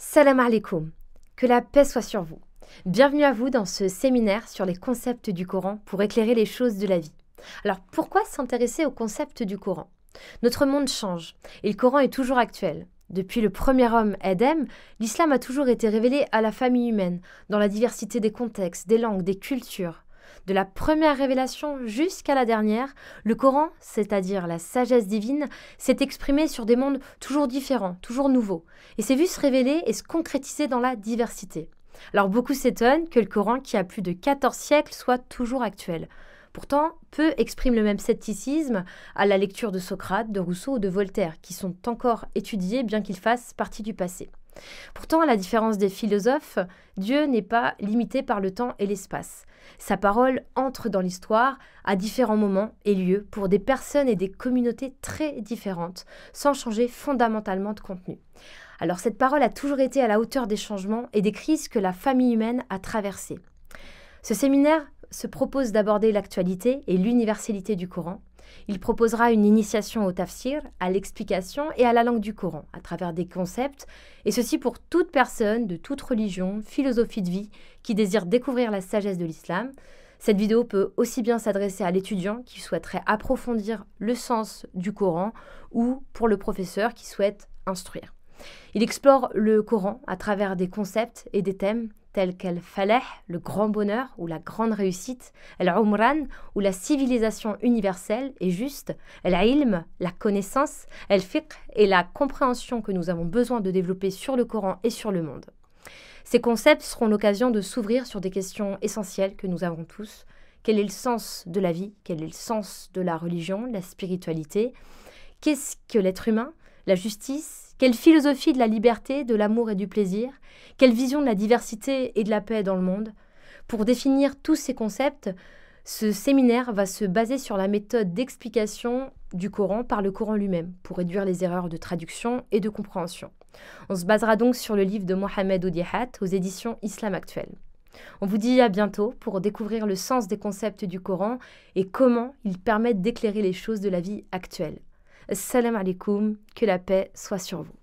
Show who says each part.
Speaker 1: Salam alaikum, que la paix soit sur vous. Bienvenue à vous dans ce séminaire sur les concepts du Coran pour éclairer les choses de la vie. Alors pourquoi s'intéresser aux concepts du Coran? Notre monde change et le Coran est toujours actuel. Depuis le premier homme, Adam, l'islam a toujours été révélé à la famille humaine, dans la diversité des contextes, des langues, des cultures. De la première révélation jusqu'à la dernière, le Coran, c'est-à-dire la sagesse divine, s'est exprimé sur des mondes toujours différents, toujours nouveaux, et s'est vu se révéler et se concrétiser dans la diversité. Alors beaucoup s'étonnent que le Coran, qui a plus de 14 siècles, soit toujours actuel. Pourtant, peu expriment le même scepticisme à la lecture de Socrate, de Rousseau ou de Voltaire, qui sont encore étudiés bien qu'ils fassent partie du passé. Pourtant, à la différence des philosophes, Dieu n'est pas limité par le temps et l'espace. Sa parole entre dans l'histoire à différents moments et lieux pour des personnes et des communautés très différentes, sans changer fondamentalement de contenu. Alors cette parole a toujours été à la hauteur des changements et des crises que la famille humaine a traversées. Ce séminaire se propose d'aborder l'actualité et l'universalité du Coran. Il proposera une initiation au tafsir, à l'explication et à la langue du Coran, à travers des concepts, et ceci pour toute personne de toute religion, philosophie de vie, qui désire découvrir la sagesse de l'islam. Cette vidéo peut aussi bien s'adresser à l'étudiant qui souhaiterait approfondir le sens du Coran ou pour le professeur qui souhaite instruire. Il explore le Coran à travers des concepts et des thèmes tels qu'Al-Falah, le grand bonheur ou la grande réussite, Al-Umran ou la civilisation universelle et juste, Al-Ilm, la connaissance, Al-Fiqh et la compréhension que nous avons besoin de développer sur le Coran et sur le monde. Ces concepts seront l'occasion de s'ouvrir sur des questions essentielles que nous avons tous. Quel est le sens de la vie? Quel est le sens de la religion, de la spiritualité? Qu'est-ce que l'être humain? La justice? Quelle philosophie de la liberté, de l'amour et du plaisir? Quelle vision de la diversité et de la paix dans le monde? Pour définir tous ces concepts, ce séminaire va se baser sur la méthode d'explication du Coran par le Coran lui-même, pour réduire les erreurs de traduction et de compréhension. On se basera donc sur le livre de Mohamed Odihat aux éditions Islam Actuel. On vous dit à bientôt pour découvrir le sens des concepts du Coran et comment ils permettent d'éclairer les choses de la vie actuelle. Assalamu alaikum, que la paix soit sur vous.